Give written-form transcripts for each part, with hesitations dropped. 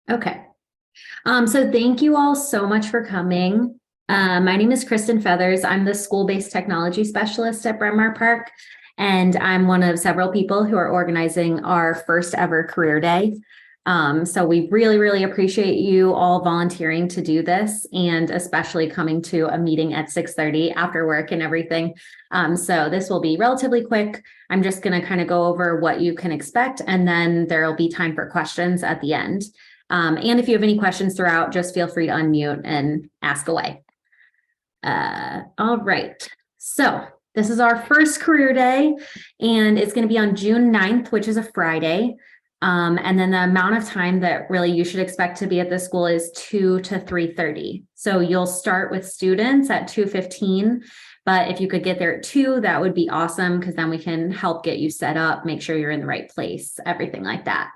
Okay. So thank you all so much for coming. My name is Kristen Feathers. I'm the school-based technology specialist at Bryn Mawr Park, and I'm one of several people who are organizing our first ever career day. So we really, really appreciate you all volunteering to do this, and especially coming to a meeting at 6:30 after work and everything. So this will be relatively quick. I'm just going to kind of go over what you can expect, and then there will be time for questions at the end. And if you have any questions throughout, just feel free to unmute and ask away. All right. So this is our first career day, and it's going to be on June 9th, which is a Friday. And then the amount of time that really you should expect to be at the school is 2 to 3:30. So you'll start with students at 2:15. But if you could get there at 2, that would be awesome, because then we can help get you set up, make sure you're in the right place, everything like that.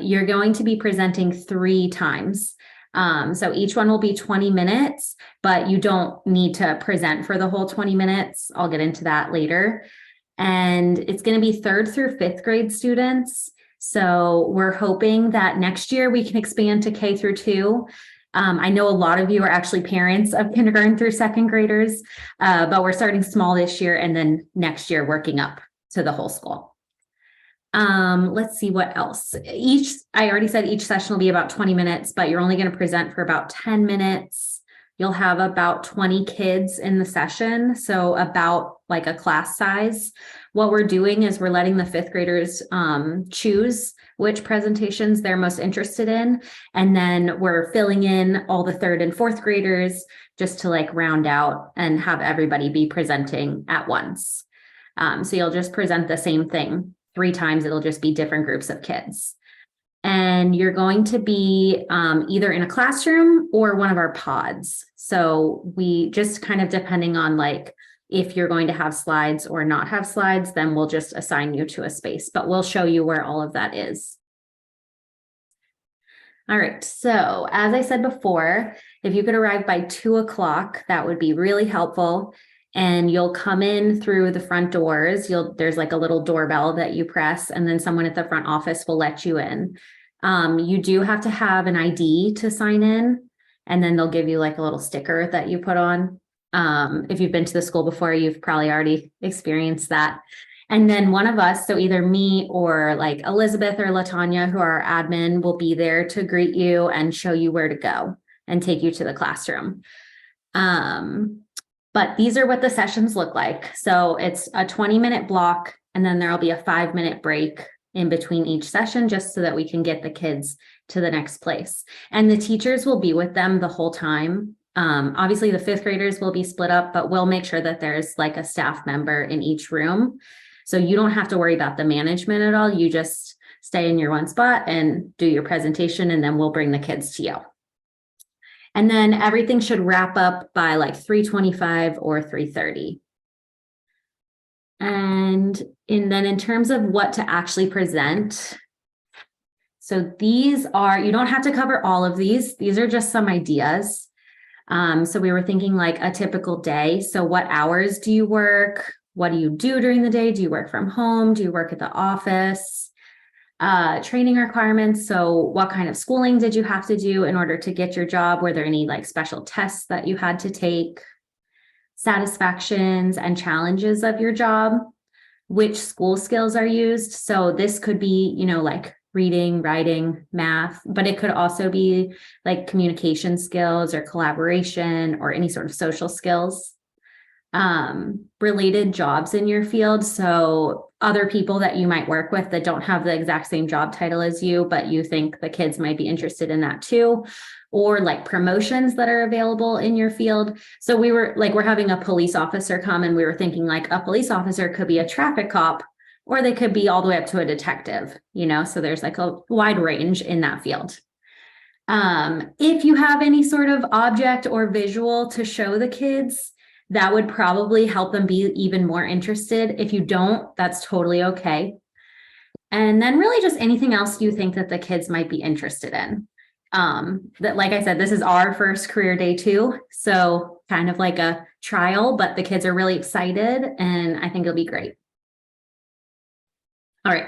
You're going to be presenting 3 times. So each one will be 20 minutes, but you don't need to present for the whole 20 minutes. I'll get into that later. And it's going to be 3rd through 5th grade students. So we're hoping that next year we can expand to K through 2. I know a lot of you are actually parents of kindergarten through 2nd graders, but we're starting small this year and then next year working up to the whole school. Let's see what else. I already said each session will be about 20 minutes, but you're only going to present for about 10 minutes. You'll have about 20 kids in the session, so about like a class size. What we're doing is we're letting the 5th graders choose which presentations they're most interested in. And then we're filling in all the 3rd and 4th graders just to like round out and have everybody be presenting at once. So you'll just present the same thing 3 times. It'll just be different groups of kids. And you're going to be either in a classroom or one of our pods. So we just kind of, depending on like if you're going to have slides or not have slides, then we'll just assign you to a space, but we'll show you where all of that is. All right, so as I said before, if you could arrive by 2 o'clock, that would be really helpful. And you'll come in through the front doors. There's like a little doorbell that you press, and then someone at the front office will let you in. You do have to have an ID to sign in, and then they'll give you like a little sticker that you put on. If you've been to the school before, you've probably already experienced that. And then one of us, so either me or like Elizabeth or Latanya, who are our admin, will be there to greet you and show you where to go and take you to the classroom. But these are what the sessions look like. So it's a 20-minute block, and then there'll be a 5-minute break in between each session, just so that we can get the kids to the next place. And the teachers will be with them the whole time. Obviously the 5th graders will be split up, but we'll make sure that there's like a staff member in each room. So you don't have to worry about the management at all. You just stay in your one spot and do your presentation, and then we'll bring the kids to you. And then everything should wrap up by like 3:25 or 3:30. And then in terms of what to actually present, so these are, you don't have to cover all of these. These are just some ideas. So we were thinking like a typical day. So what hours do you work? What do you do during the day? Do you work from home? Do you work at the office? Training requirements. So what kind of schooling did you have to do in order to get your job? Were there any like special tests that you had to take? Satisfactions and challenges of your job? Which school skills are used? So this could be, like reading, writing, math, but it could also be like communication skills or collaboration or any sort of social skills. Related jobs in your field. So other people that you might work with that don't have the exact same job title as you, but you think the kids might be interested in that too, or like promotions that are available in your field. So we're having a police officer come, and we were thinking like a police officer could be a traffic cop, or they could be all the way up to a detective, so there's like a wide range in that field. If you have any sort of object or visual to show the kids, that would probably help them be even more interested. If you don't, that's totally okay. And then really just anything else you think that the kids might be interested in. That, like I said, this is our first career day too. So kind of like a trial, but the kids are really excited, and I think it'll be great. All right.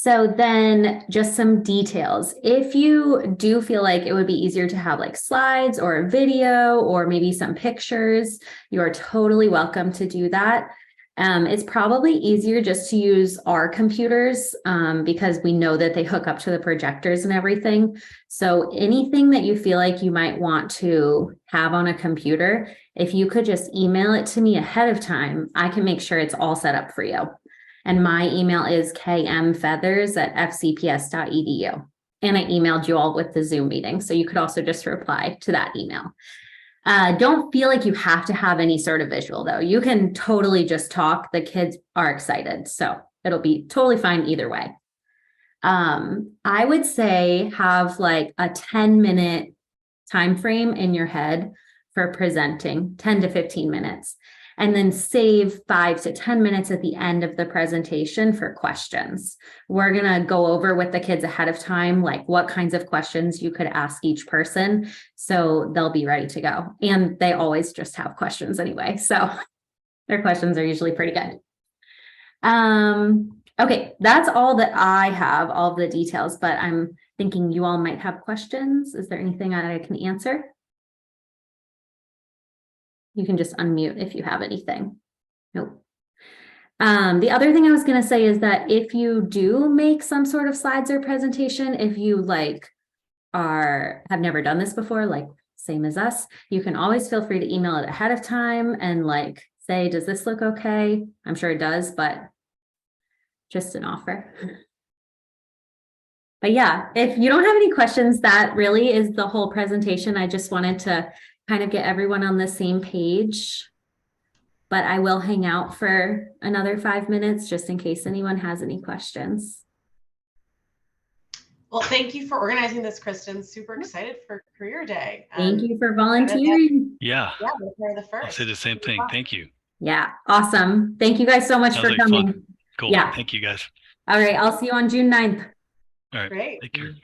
So then just some details. If you do feel like it would be easier to have like slides or a video or maybe some pictures, you are totally welcome to do that. It's probably easier just to use our computers because we know that they hook up to the projectors and everything. So anything that you feel like you might want to have on a computer, if you could just email it to me ahead of time, I can make sure it's all set up for you. And my email is kmfeathers@fcps.edu. And I emailed you all with the Zoom meeting. So you could also just reply to that email. Don't feel like you have to have any sort of visual though. You can totally just talk. The kids are excited. So it'll be totally fine either way. I would say have like a 10-minute time frame in your head for presenting, 10 to 15 minutes. And then save 5 to 10 minutes at the end of the presentation for questions. We're going to go over with the kids ahead of time, like what kinds of questions you could ask each person. So they'll be ready to go. And they always just have questions anyway. So their questions are usually pretty good. Okay, that's all that I have, all of the details, but I'm thinking you all might have questions. Is there anything I can answer? You can just unmute if you have anything. Nope. The other thing I was going to say is that if you do make some sort of slides or presentation, if you have never done this before, like same as us, you can always feel free to email it ahead of time and like say, does this look okay? I'm sure it does, but just an offer. But yeah, if you don't have any questions, that really is the whole presentation. I just wanted to kind of get everyone on the same page. But I will hang out for another 5 minutes just in case anyone has any questions. Well, thank you for organizing this, Kristen. Super excited for Career Day. Thank you for volunteering. Yeah, we're the first. I'll say the same thing. Thank you. Yeah, awesome. Thank you guys so much for coming. Fun. Cool. Yeah. Thank you guys. All right, I'll see you on June 9th. All right. Great. Take care.